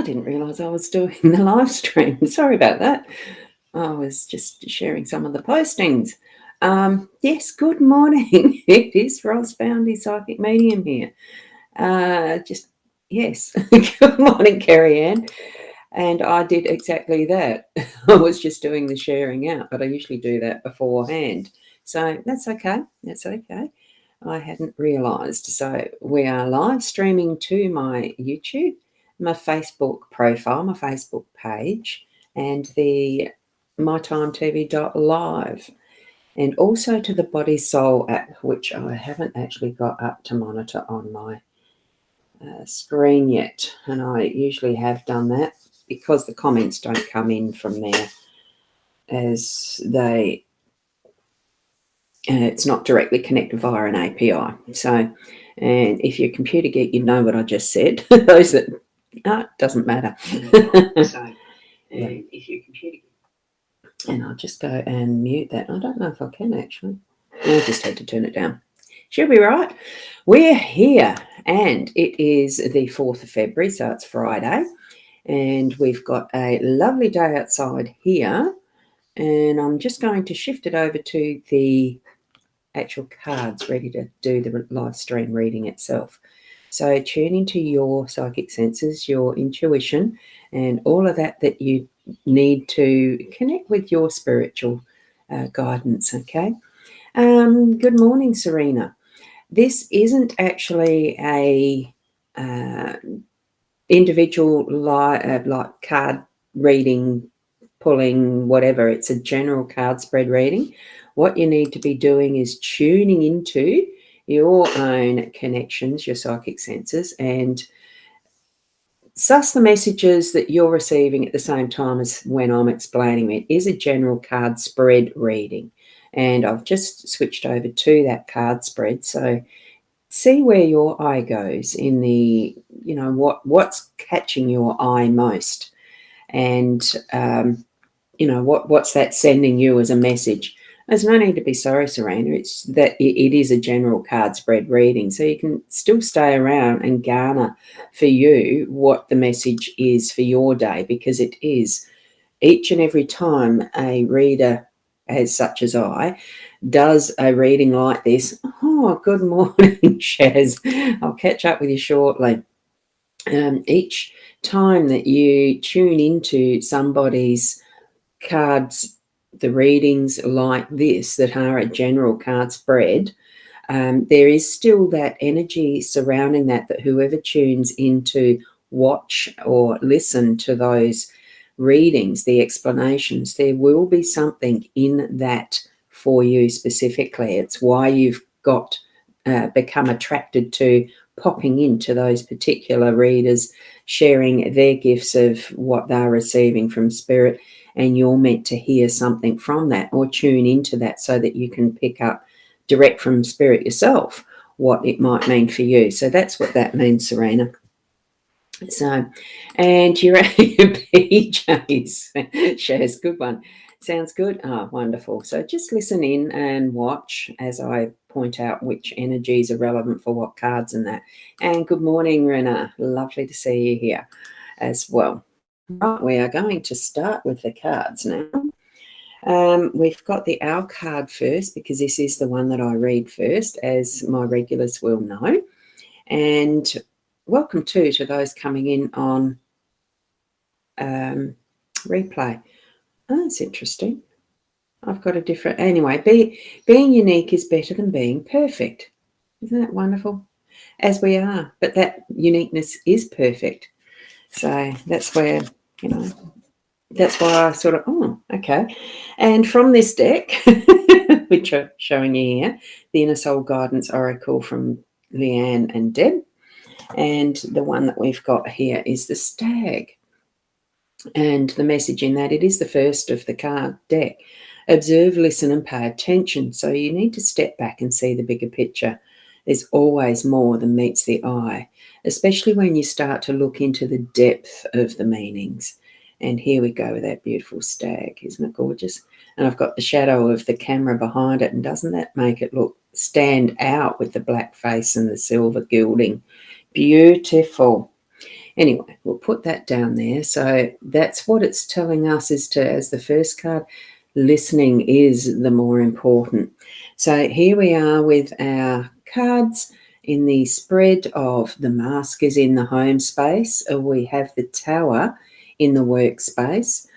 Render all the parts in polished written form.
didn't realise I was doing the live stream. Sorry about that. I was just sharing some of the postings. Yes, good morning. It is Ros Boundy Psychic Medium here. Yes. Good morning, Carrie Ann. And I did exactly that. I was just doing the sharing out, but I usually do that beforehand. So that's okay. That's okay. I hadn't realised. So we are live streaming to my YouTube, my Facebook profile, my Facebook page, and the mytimetv.live, and also to the Body Soul app, which I haven't actually got up to monitor on my screen yet. And I usually have done that because the comments don't come in from there as they... it's not directly connected via an API. So, and if you're a computer geek, you know what I just said. Those that... it doesn't matter. So, if you're a computer geek... And I'll just go and mute that. I don't know if I can actually. I just had to turn it down. Should be right. We're here, and it is the 4th of February, so it's Friday. And we've got a lovely day outside here. And I'm just going to shift it over to the actual cards ready to do the live stream reading itself. So tune into your psychic senses, your intuition, and all of that you need to connect with your spiritual guidance, okay? Good morning, Serena. This isn't actually a individual like card reading, pulling, whatever. It's a general card spread reading. What you need to be doing is tuning into your own connections, your psychic senses, and suss the messages that you're receiving at the same time as when I'm explaining it. It is a general card spread reading, and I've just switched over to that card spread. So see where your eye goes in the, what's catching your eye most, and what's that sending you as a message. There's no need to be sorry, Serena. It's that it is a general card spread reading, so you can still stay around and garner for you what the message is for your day, because it is each and every time a reader, as such as I, does a reading like this. Oh, good morning, Shaz. I'll catch up with you shortly. Each time that you tune into somebody's cards, the readings like this that are a general card spread, there is still that energy surrounding that whoever tunes in to watch or listen to those readings, the explanations, there will be something in that for you specifically. It's why you've got become attracted to popping into those particular readers, sharing their gifts of what they're receiving from spirit, and you're meant to hear something from that or tune into that so that you can pick up direct from spirit yourself what it might mean for you. So that's what that means, Serena. So, and you're at your PJs. Shaz, good one. Sounds good. Ah, wonderful. So just listen in and watch as I point out which energies are relevant for what cards and that. And good morning, Rena. Lovely to see you here as well. Right, we are going to start with the cards now. We've got the Owl card first, because this is the one that I read first, as my regulars will know. And welcome to those coming in on replay. Oh, that's interesting. I've got a different... Anyway, being unique is better than being perfect. Isn't that wonderful? As we are, but that uniqueness is perfect. So that's where, that's why I sort of, oh, okay. And from this deck, which I'm showing you here, the Inner Soul Guidance Oracle from Leanne and Deb. And the one that we've got here is the Stag. And the message in that, it is the first of the card deck. Observe, listen, and pay attention. So you need to step back and see the bigger picture. There's always more than meets the eye, especially when you start to look into the depth of the meanings. And here we go with that beautiful stag. Isn't it gorgeous? And I've got the shadow of the camera behind it. And doesn't that make it stand out with the black face and the silver gilding? Beautiful. Anyway, we'll put that down there. So that's what it's telling us, is to, as the first card, listening is the more important. So here we are with our cards in the spread of the mask is in the home space. We have the Tower in the workspace.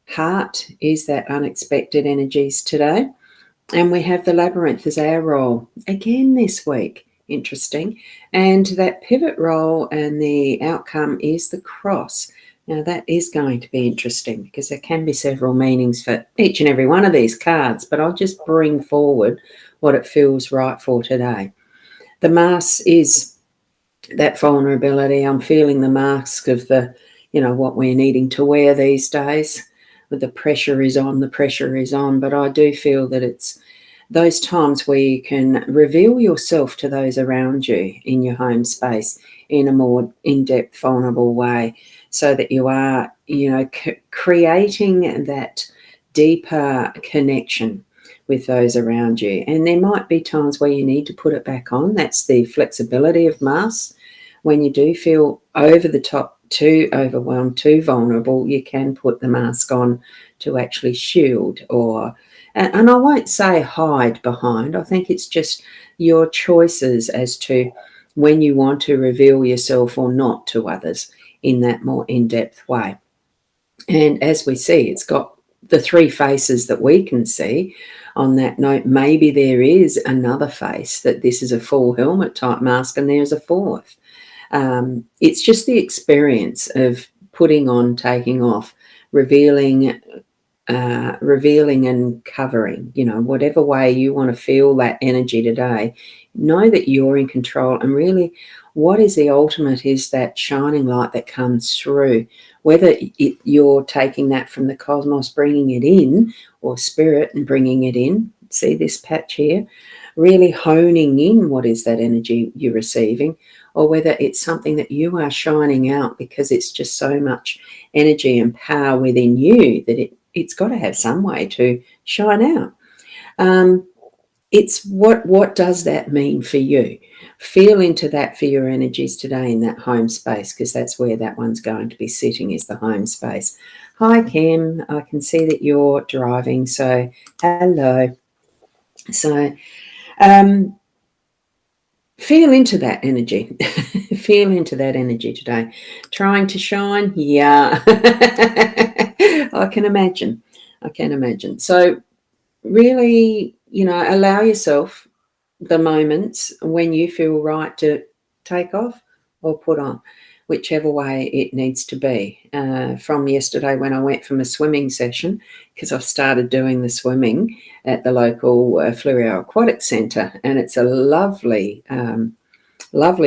Heart is that unexpected energies today. And we have the Labyrinth as our role again this week. Interesting. And that pivot role and the outcome is the Cross. Now that is going to be interesting because there can be several meanings for each and every one of these cards, but I'll just bring forward what it feels right for today. The mask is that vulnerability. I'm feeling the mask of the, what we're needing to wear these days. The pressure is on, but I do feel that it's those times where you can reveal yourself to those around you in your home space in a more in-depth, vulnerable way, so that you are, creating that deeper connection with those around you. And there might be times where you need to put it back on. That's the flexibility of masks. When you do feel over the top, too overwhelmed, too vulnerable, you can put the mask on to actually shield and I won't say hide behind. I think it's just your choices as to when you want to reveal yourself or not to others in that more in-depth way. And as we see, it's got the three faces that we can see. On that note, maybe there is another face, that this is a full helmet type mask and there's a fourth. It's just the experience of putting on, taking off, revealing and covering, whatever way you want to feel that energy today. Know that you're in control, and really what is the ultimate is that shining light that comes through, whether you're taking that from the cosmos, bringing it in, or spirit and bringing it in. See this patch here, really honing in what is that energy you're receiving, or whether it's something that you are shining out because it's just so much energy and power within you that it's got to have some way to shine out. It's what does that mean for you? Feel into that for your energies today in that home space, because that's where that one's going to be sitting, is the home space. Hi, Kim. I can see that you're driving, so hello. So feel into that energy. Feel into that energy today. Trying to shine? Yeah. I can imagine. So really, allow yourself the moments when you feel right to take off or put on, whichever way it needs to be. From yesterday when I went from a swimming session, because I've started doing the swimming at the local Flurio Aquatic Centre, and it's a lovely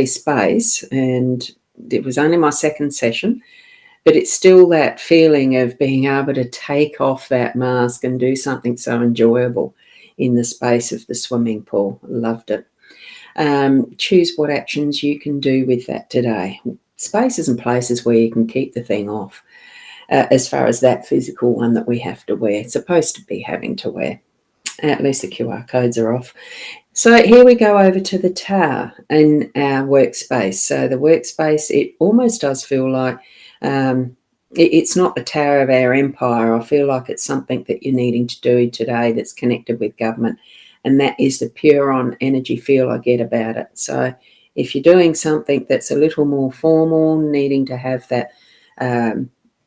space, and it was only my second session, but it's still that feeling of being able to take off that mask and do something so enjoyable in the space of the swimming pool. Loved it. Choose what actions you can do with that today. Spaces and places where you can keep the thing off, as far as that physical one that we have to wear. It's supposed to be having to wear. At least the QR codes are off. So here we go over to the tower in our workspace. So the workspace, it almost does feel like it's not the tower of our empire. I feel like it's something that you're needing to do today that's connected with government, and that is the pure on energy feel I get about it. So if you're doing something that's a little more formal, needing to have that,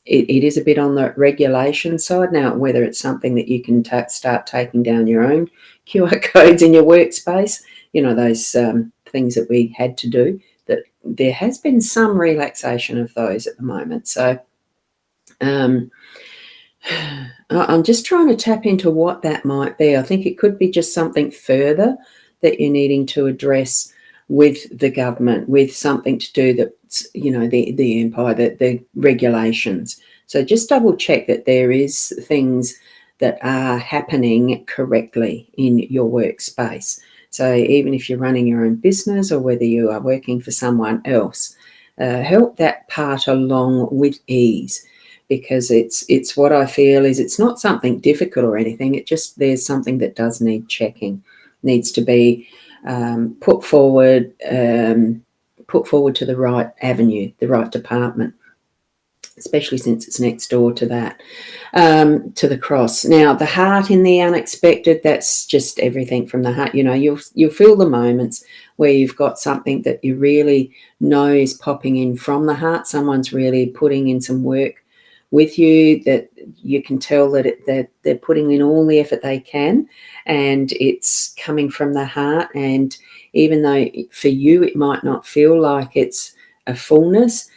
it is a bit on the regulation side. Now, whether it's something that you can start taking down your own QR codes in your workspace, those things that we had to do, that there has been some relaxation of those at the moment. So I'm just trying to tap into what that might be. I think it could be just something further that you're needing to address with the government, with something to do that's, the empire, the regulations. So just double check that there is things that are happening correctly in your workspace. So even if you're running your own business or whether you are working for someone else, help that part along with ease, because it's what I feel is it's not something difficult or anything. It just, there's something that does need checking, needs to be put forward, put forward to the right avenue, the right department, especially since it's next door to that, to the cross. Now, the heart in the unexpected, that's just everything from the heart. You know, you'll feel the moments where you've got something that you really know is popping in from the heart. Someone's really putting in some work with you, that you can tell that they're putting in all the effort they can, and it's coming from the heart. And even though for you it might not feel like it's a fullness,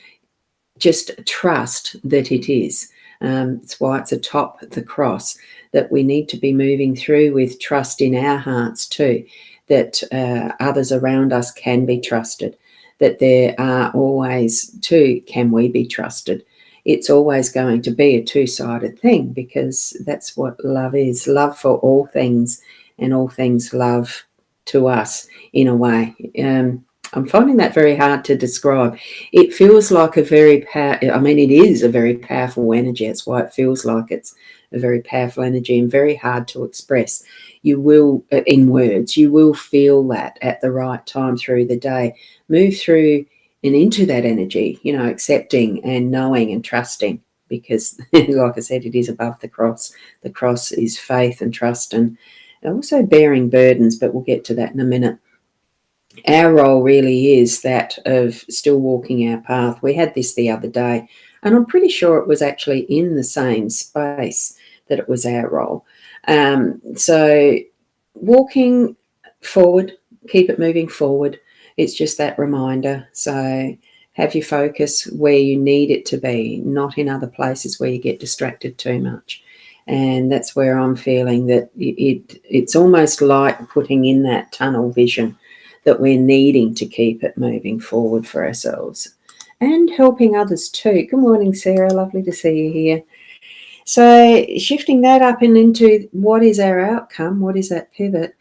just trust that it is. It's why it's atop the cross, that we need to be moving through with trust in our hearts too, that others around us can be trusted, that there are always too, can we be trusted? It's always going to be a two-sided thing, because that's what love is. Love for all things, and all things love to us in a way. I'm finding that very hard to describe. It feels like it is a very powerful energy. That's why it feels like it's a very powerful energy and very hard to express. You will, in words, you will feel that at the right time through the day. Move through and into that energy, you know, accepting and knowing and trusting, because like I said, it is above the cross. The cross is faith and trust, and also bearing burdens, but we'll get to that in a minute. Our role really is that of still walking our path. We had this the other day, and I'm pretty sure it was actually in the same space that it was our role. So walking forward, keep it moving forward. It's just that reminder. So have your focus where you need it to be, not in other places where you get distracted too much. And that's where I'm feeling that it's almost like putting in that tunnel vision, that we're needing to keep it moving forward for ourselves and helping others too. Good morning, Sarah. Lovely to see you here. So shifting that up and into what is our outcome, what is that pivot?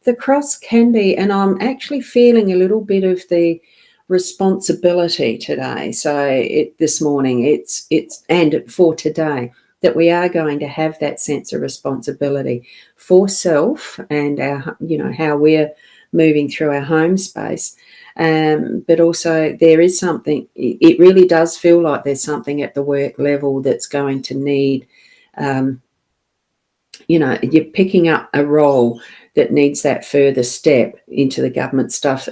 The cross can be, and I'm actually feeling a little bit of the responsibility today. So this morning, it's and for today, that we are going to have that sense of responsibility for self and our, you know, how we're moving through our home space. But also there is something, it really does feel like there's something at the work level that's going to need, you know, you're picking up a role that needs that further step into the government stuff.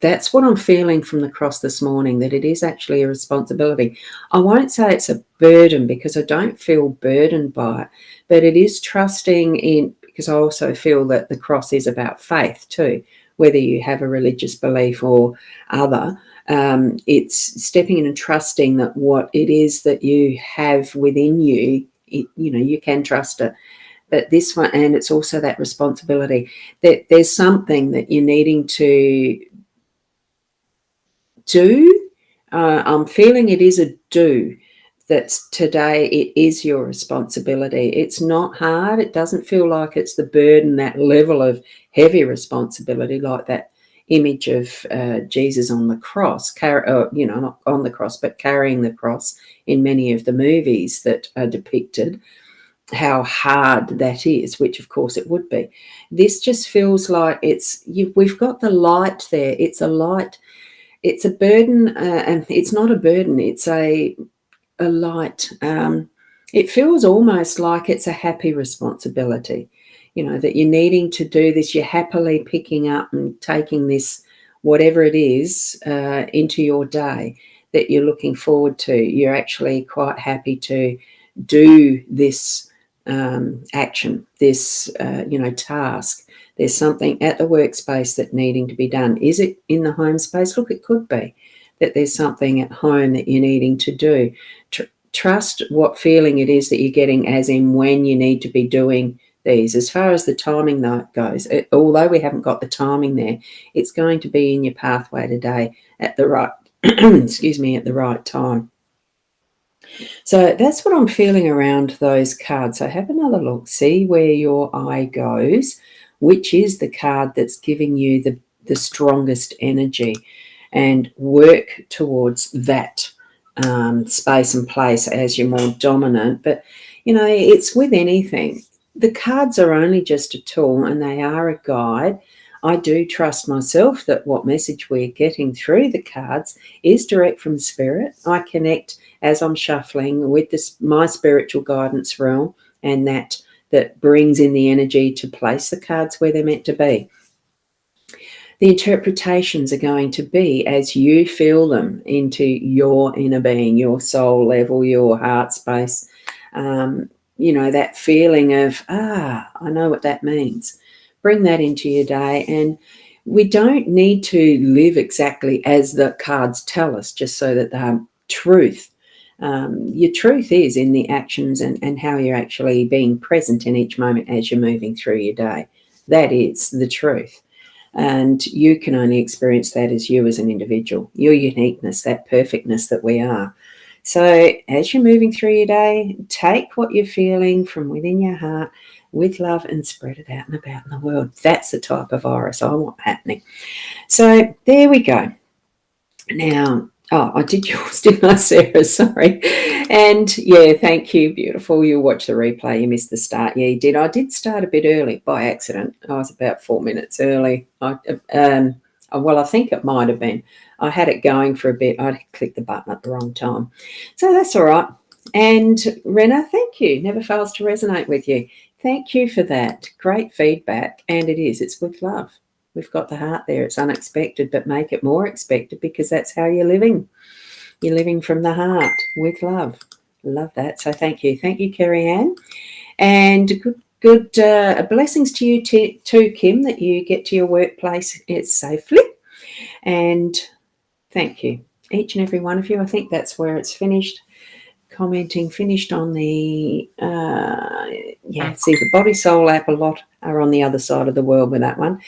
That's what I'm feeling from the cross this morning, that it is actually a responsibility. I won't say it's a burden, because I don't feel burdened by it, but it is trusting in, because I also feel that the cross is about faith too, whether you have a religious belief or other. It's stepping in and trusting that what it is that you have within you, you know, you can trust it. But this one, and it's also that responsibility, that there's something that you're needing to do. I'm feeling it is a do. That's today, it is your responsibility. It's not hard. It doesn't feel like it's the burden, that level of heavy responsibility, like that image of Jesus on the cross, you know, not on the cross, but carrying the cross in many of the movies that are depicted, how hard that is, which of course it would be. This just feels like we've got the light there. It's a light. It's a burden, and it's not a burden. It's a light. It feels almost like it's a happy responsibility, you know, that you're needing to do this. You're happily picking up and taking this, whatever it is, into your day that you're looking forward to. You're actually quite happy to do this action, this, you know, task. There's something at the workspace that needing to be done. Is it in the home space? Look, it could be that there's something at home that you're needing to do. Trust what feeling it is that you're getting, as in when you need to be doing these. As far as the timing though goes, although we haven't got the timing there, it's going to be in your pathway today at the right, excuse me, at the right time. So that's what I'm feeling around those cards. So have another look, see where your eye goes, which is the card that's giving you the strongest energy, and work towards that space and place as you're more dominant. But, you know, it's with anything. The cards are only just a tool, and they are a guide. I do trust myself that what message we're getting through the cards is direct from spirit. I connect as I'm shuffling with my spiritual guidance realm, and that brings in the energy to place the cards where they're meant to be. The interpretations are going to be as you feel them into your inner being, your soul level, your heart space. That feeling of, I know what that means. Bring that into your day. And we don't need to live exactly as the cards tell us, just so that they're truth. Your truth is in the actions and how you're actually being present in each moment as you're moving through your day. That is the truth. And you can only experience that as you as an individual, your uniqueness, that perfectness that we are. So as you're moving through your day, take what you're feeling from within your heart with love and spread it out and about in the world. That's the type of iris I want happening. So there we go. Now, I did yours, didn't I, Sarah? Sorry. And yeah, thank you, beautiful. You'll watch the replay. You missed the start. Yeah, you did. I did start a bit early by accident. I was about 4 minutes early. I think it might have been. I had it going for a bit. I clicked the button at the wrong time. So that's all right. And Rena, thank you. Never fails to resonate with you. Thank you for that. Great feedback. And it's with love. We've got the heart there. It's unexpected, but make it more expected, because that's how you're living. You're living from the heart with love. Love that. So thank you. Thank you, Kerry Ann. And good blessings to you too, Kim, that you get to your workplace safely. And thank you, each and every one of you. I think that's where it's finished. Commenting finished on the the Body Soul app. A lot are on the other side of the world with that one.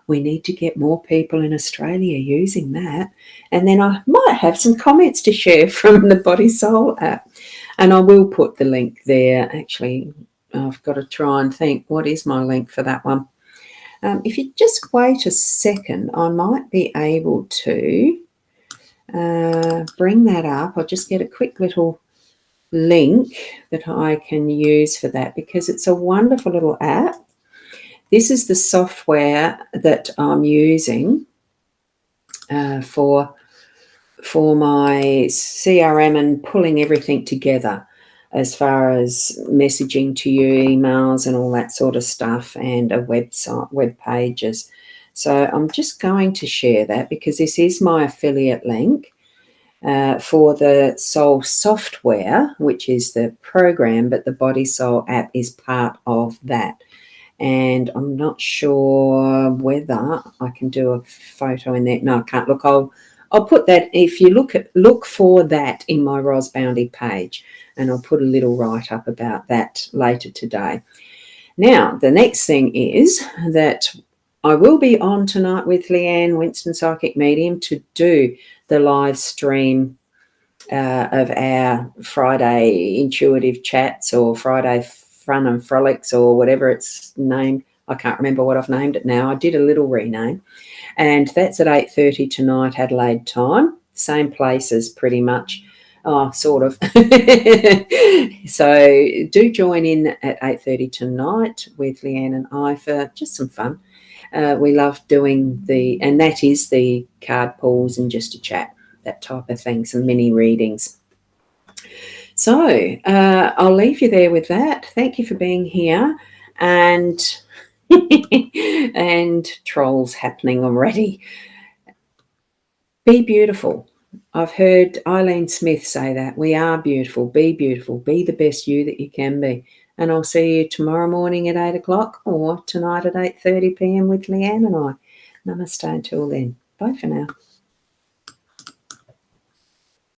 We need to get more people in Australia using that. And then I might have some comments to share from the Body Soul app. And I will put the link there. Actually, I've got to try and think, what is my link for that one? If you just wait a second, I might be able to bring that up. I'll just get a quick little link that I can use for that, because it's a wonderful little app. This is the software that I'm using for my CRM and pulling everything together as far as messaging to you, emails and all that sort of stuff, and a website, web pages. So I'm just going to share that, because this is my affiliate link for the Soul software, which is the program, but the Body Soul app is part of that. And I'm not sure whether I can do a photo in there. No, I can't. Look, I'll put that. If you look for that in my Ros Boundy page, and I'll put a little write up about that later today. Now, the next thing is that I will be on tonight with Leanne Winston Psychic Medium to do the live stream of our Friday intuitive chats, or Friday Fun and Frolics, or whatever it's named. I can't remember what I've named it now. I did a little rename. And that's at 8:30 tonight, Adelaide time. Same places pretty much. Sort of. So do join in at 8:30 tonight with Leanne and I for just some fun. We love doing and that is the card pulls and just a chat, that type of thing, some mini readings. So I'll leave you there with that. Thank you for being here. And and trolls happening already. Be beautiful. I've heard Eileen Smith say that. We are beautiful. Be beautiful. Be the best you that you can be. And I'll see you tomorrow morning at 8 o'clock, or tonight at 8:30 p.m. with Leanne and I. Namaste until then. Bye for now.